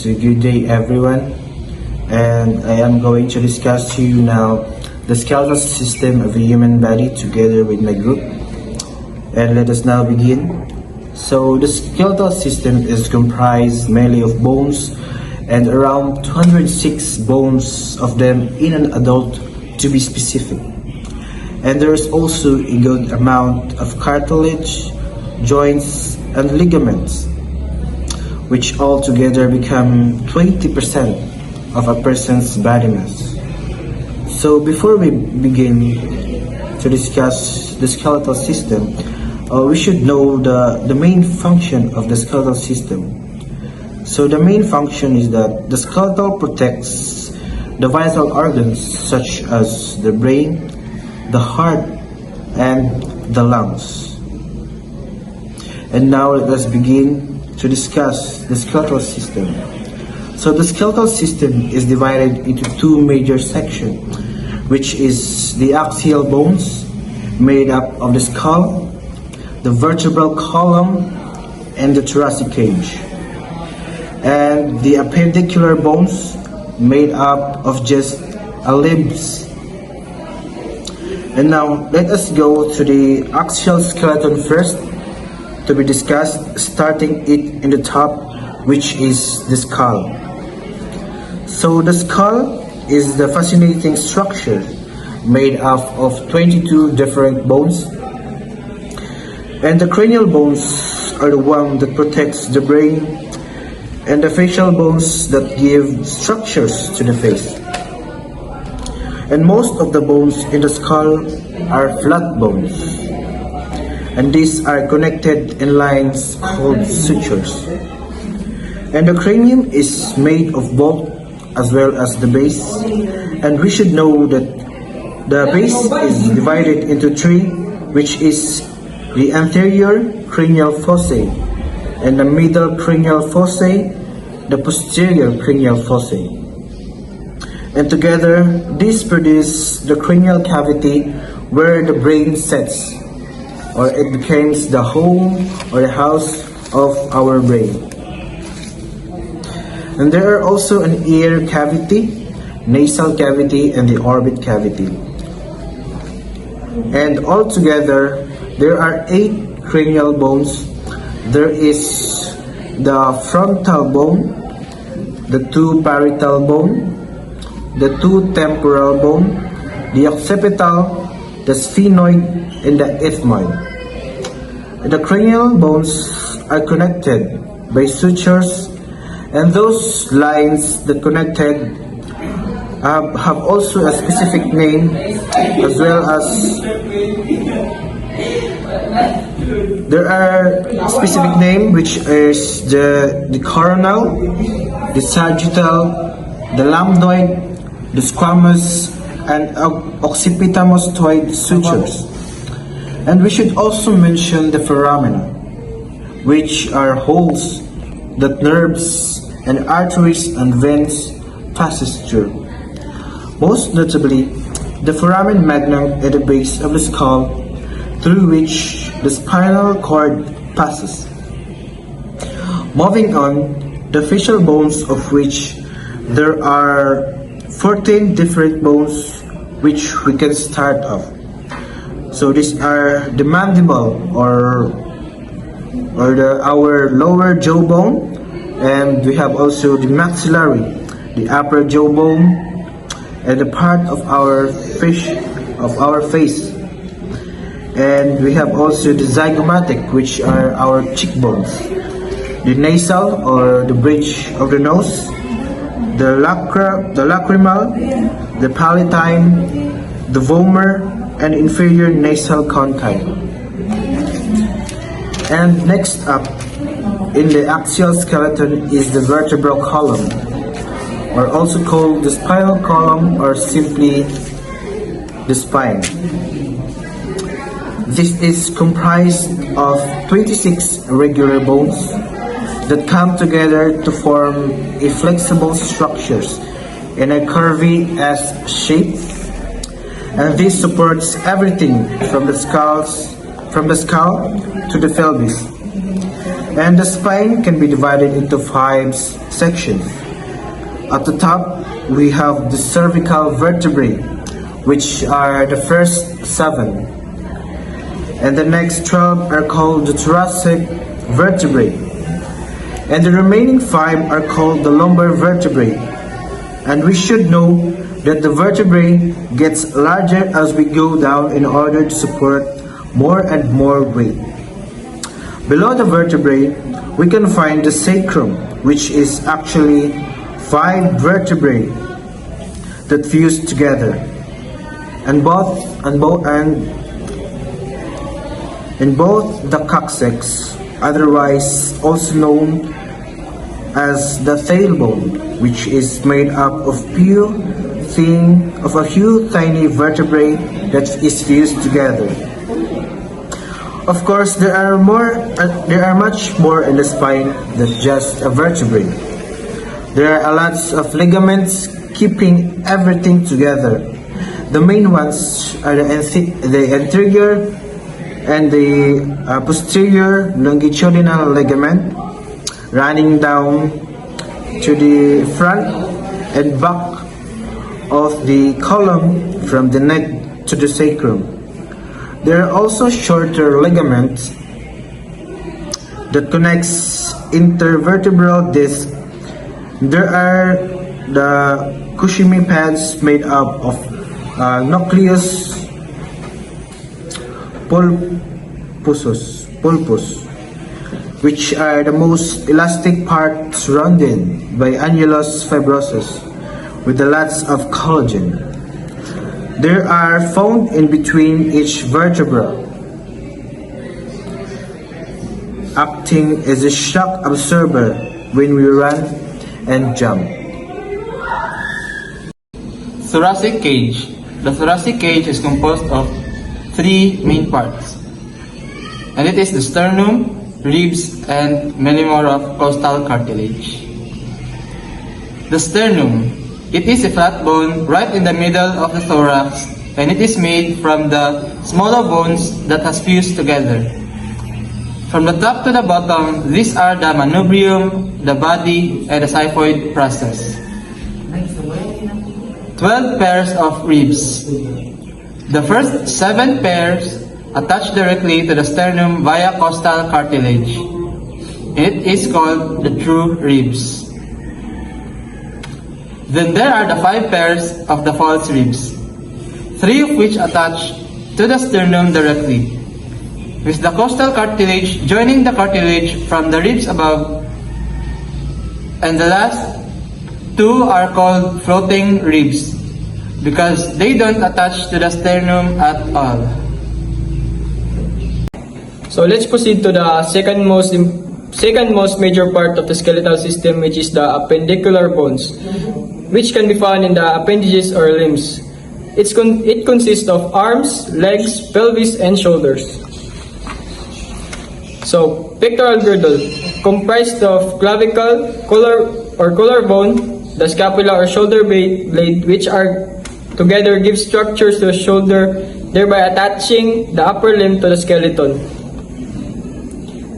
So good day everyone, and I am going to discuss to you now the skeletal system of the human body together with my group. And let us now begin. So the skeletal system is comprised mainly of bones, and around 206 bones of them in an adult to be specific. And there is also a good amount of cartilage, joints and ligaments, which all together become 20% of a person's body mass. So before we begin to discuss the skeletal system, we should know the main function of the skeletal system. So the main function is that the skeletal protects the vital organs such as the brain, the heart, and the lungs. And now let us begin to discuss the skeletal system. So the skeletal system is divided into two major sections, which is the axial bones made up of the skull, the vertebral column, and the thoracic cage, and the appendicular bones made up of just limbs. And now let us go to the axial skeleton first to be discussed, starting it in the top, which is the skull. So the skull is the fascinating structure made up of 22 different bones, and the cranial bones are the one that protects the brain, and the facial bones that give structures to the face. And most of the bones in the skull are flat bones, and these are connected in lines called sutures. And the cranium is made of both as well as the base, and we should know that the base is divided into three, which is the anterior cranial fossae, and the middle cranial fossae, the posterior cranial fossae. And together these produce the cranial cavity where the brain sits, or it becomes the home or the house of our brain. And there are also an ear cavity, nasal cavity, and the orbit cavity. And altogether there are 8 cranial bones. There is the frontal bone, the 2 parietal bone, the 2 temporal bone, the occipital, the sphenoid, and the ethmoid. The cranial bones are connected by sutures, and those lines that connected have also a specific name, as well as there are specific name, which is the coronal, the sagittal, the lambdoid, the squamous, and occipitamostoid sutures. And we should also mention the foramina, which are holes that nerves and arteries and veins passes through. Most notably, the foramen magnum at the base of the skull, through which the spinal cord passes. Moving on, the facial bones, of which there are 14 different bones which we can start off. So these are the mandible or our lower jawbone, and we have also the maxillary, the upper jawbone, and the part of our face. And we have also the zygomatic, which are our cheekbones, the nasal or the bridge of the nose, the lacrimal, the palatine, the vomer, and inferior nasal concave. And next up in the axial skeleton is the vertebral column, or also called the spinal column, or simply the spine. This is comprised of 26 regular bones that come together to form a flexible structures in a curvy S shape, and this supports everything from the skull to the pelvis. And the spine can be divided into 5 sections. At the top, we have the cervical vertebrae, which are the first 7. And the next 12 are called the thoracic vertebrae. And the remaining 5 are called the lumbar vertebrae. And we should know that the vertebrae gets larger as we go down in order to support more and more weight. Below the vertebrae, we can find the sacrum, which is actually 5 vertebrae that fuse together. And both the coccyx, otherwise also known as the tailbone, which is made up of a few tiny vertebrae that is fused together. Of course, there are much more in the spine than just a vertebrae. There are lots of ligaments keeping everything together. The main ones are the anterior and the posterior longitudinal ligament running down to the front and back of the column from the neck to the sacrum. There are also shorter ligaments that connects intervertebral disc. There are the cushiony pads made up of nucleus pulpus, which are the most elastic part surrounded by annulus fibrosus with lots of collagen. There are found in between each vertebra, acting as a shock absorber when we run and jump. Thoracic cage. The thoracic cage is composed of 3 main parts, and it is the sternum, ribs, and many more of costal cartilage. The sternum. It is a flat bone right in the middle of the thorax, and it is made from the smaller bones that has fused together. From the top to the bottom, these are the manubrium, the body, and the xiphoid process. 12 pairs of ribs. The first 7 pairs attach directly to the sternum via costal cartilage. It is called the true ribs. Then there are the 5 pairs of the false ribs, 3 of which attach to the sternum directly, with the costal cartilage joining the cartilage from the ribs above, and the last 2 are called floating ribs because they don't attach to the sternum at all. So let's proceed to the second most major part of the skeletal system, which is the appendicular bones, which can be found in the appendages or limbs. It consists of arms, legs, pelvis, and shoulders. So, pectoral girdle, comprised of clavicle, collarbone, the scapula or shoulder blade, which are together give structures to the shoulder, thereby attaching the upper limb to the skeleton.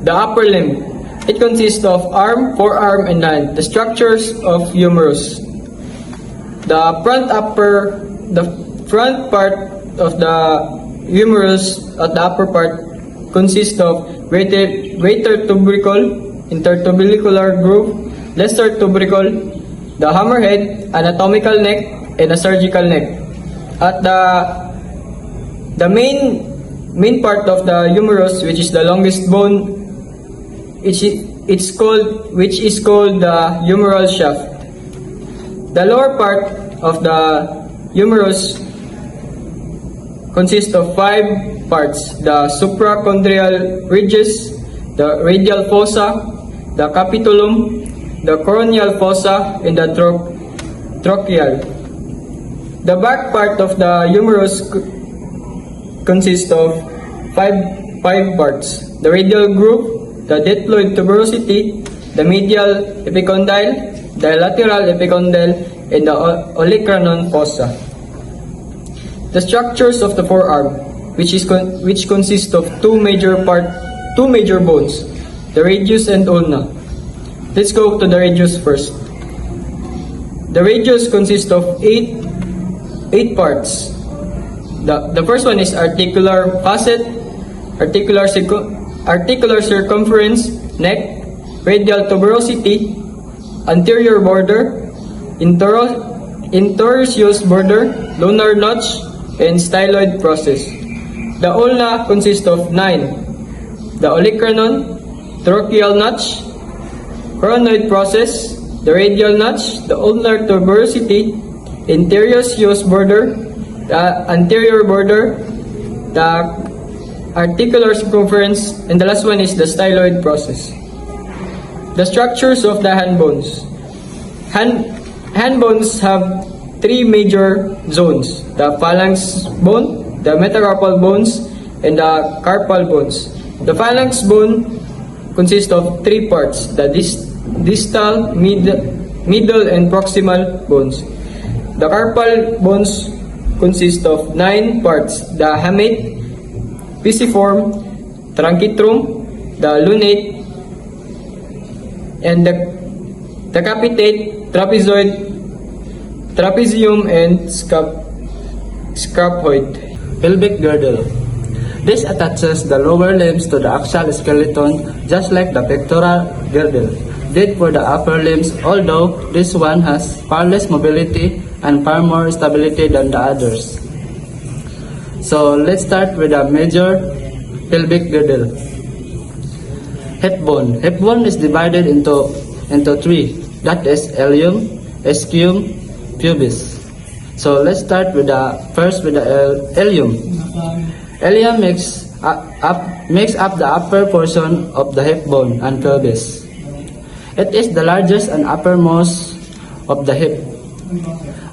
The upper limb, it consists of arm, forearm, and hand, the structures of humerus. The front part of the humerus at the upper part consists of greater tubercle, intertubercular groove, lesser tubercle, the hammerhead, anatomical neck, and a surgical neck. At the main part of the humerus, which is the longest bone, which is called the humeral shaft. The lower part of the humerus consists of 5 parts: the suprachondrial ridges, the radial fossa, the capitulum, the coronial fossa, and the trochial. The back part of the humerus consists of 5 parts: the radial groove, the diploid tuberosity, the medial epicondyle, the lateral epicondyle, and the olecranon fossa. The structures of the forearm, which consists of two major bones, the radius and ulna. Let's go to the radius first. The radius consists of eight parts. The first one is articular facet, articular circumference, neck, radial tuberosity, anterior border, interosseous border, lunar notch, and styloid process. The ulna consists of 9. The olecranon, trocheal notch, coronoid process, the radial notch, the ulnar tuberosity, interosseous border, the anterior border, the articular circumference, and the last one is the styloid process. The structures of the hand bones. Hand bones have 3 major zones: the phalanx bone, the metacarpal bones, and the carpal bones. The phalanx bone consists of 3 parts: the distal, middle, and proximal bones. The carpal bones consist of 9 parts: the hamate, pisiform, truncatum, the lunate, and the capitate, trapezoid, trapezium, and scaphoid. Pelvic girdle. This attaches the lower limbs to the axial skeleton just like the pectoral girdle did for the upper limbs, although this one has far less mobility and far more stability than the others. So let's start with the major pelvic girdle. Hip bone. Hip bone is divided into 3. That is ilium, ischium, pubis. So let's start with the ilium. Ilium makes up the upper portion of the hip bone and pelvis. It is the largest and uppermost of the hip,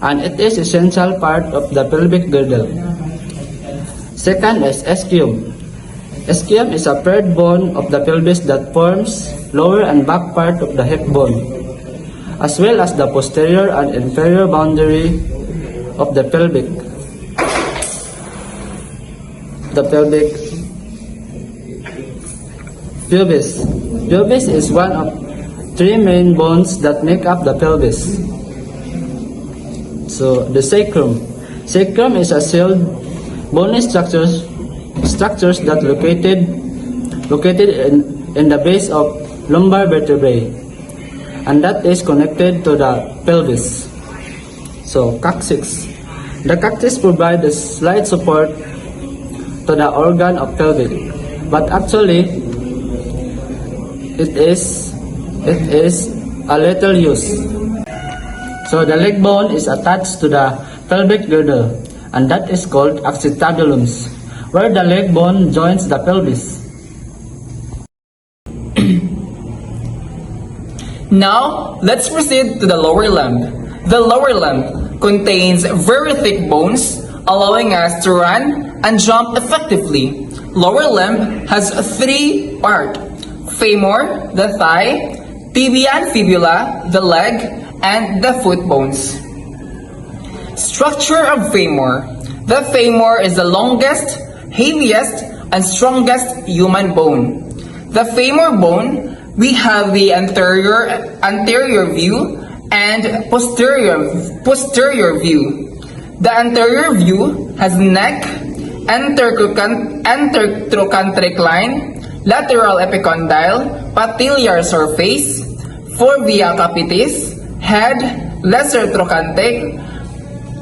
and it is essential part of the pelvic girdle. Second is ischium. Ischium is a paired bone of the pelvis that forms lower and back part of the hip bone, as well as the posterior and inferior boundary of the pelvic. Pubis. Pubis is one of 3 main bones that make up the pelvis. So the sacrum. Sacrum is a sealed bony structures that located in the base of lumbar vertebrae, and that is connected to the pelvis. So coccyx. The coccyx provides a slight support to the organ of pelvic, but actually it is a little used. So the leg bone is attached to the pelvic girdle, and that is called accetabulums, where the leg bone joins the pelvis. Now, let's proceed to the lower limb. The lower limb contains very thick bones, allowing us to run and jump effectively. Lower limb has 3 parts: femur, the thigh, tibia and fibula, the leg, and the foot bones. Structure of femur. The femur is the longest, heaviest, and strongest human bone. The femur bone, we have the anterior view and posterior view. The anterior view has neck, intertrochanteric line, lateral epicondyle, patellar surface, fovea capitis, head, lesser trochanteric,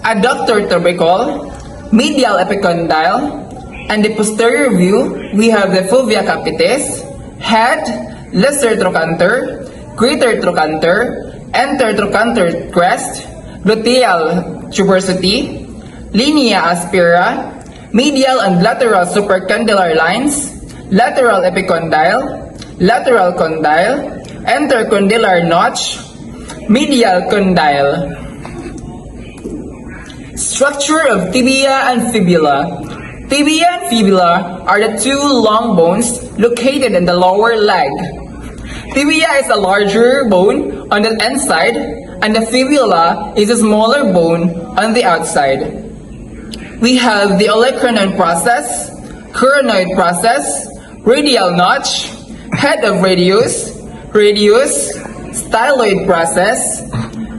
adductor tubercle, medial epicondyle, and the posterior view, we have the fovea capitis, head, lesser trochanter, greater trochanter, intertrochanter crest, gluteal tuberosity, linea aspera, medial and lateral supercondylar lines, lateral epicondyle, lateral condyle, intercondylar notch, medial condyle. Structure of tibia and fibula. Tibia and fibula are the 2 long bones located in the lower leg. Tibia is a larger bone on the inside, and the fibula is a smaller bone on the outside. We have the olecranon process, coronoid process, radial notch, head of radius, styloid process,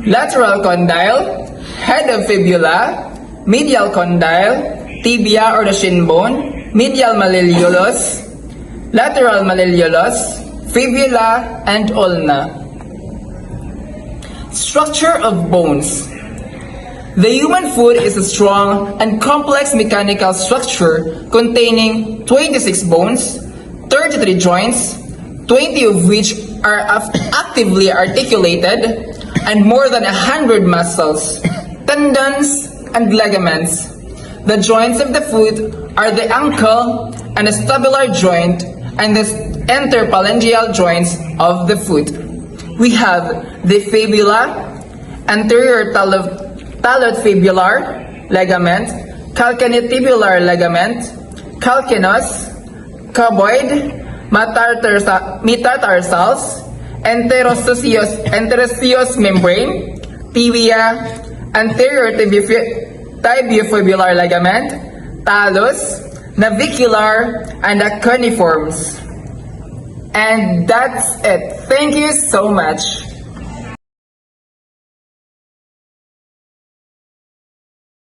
lateral condyle, head of fibula, medial condyle, tibia or the shin bone, medial malleolus, lateral malleolus, fibula, and ulna. Structure of bones. The human foot is a strong and complex mechanical structure containing 26 bones, 33 joints, 20 of which are actively articulated, and more than 100 muscles, tendons, and ligaments. The joints of the foot are the ankle and the stubular joint and the interphalangeal joints of the foot. We have the fibula, anterior talofibular ligament, calcaneotibular ligament, calcaneus, cuboid, metatarsals, enteroosseous membrane, tibia, anterior tibiofibular ligament, talus, navicular, and the cuneiforms. And that's it. Thank you so much.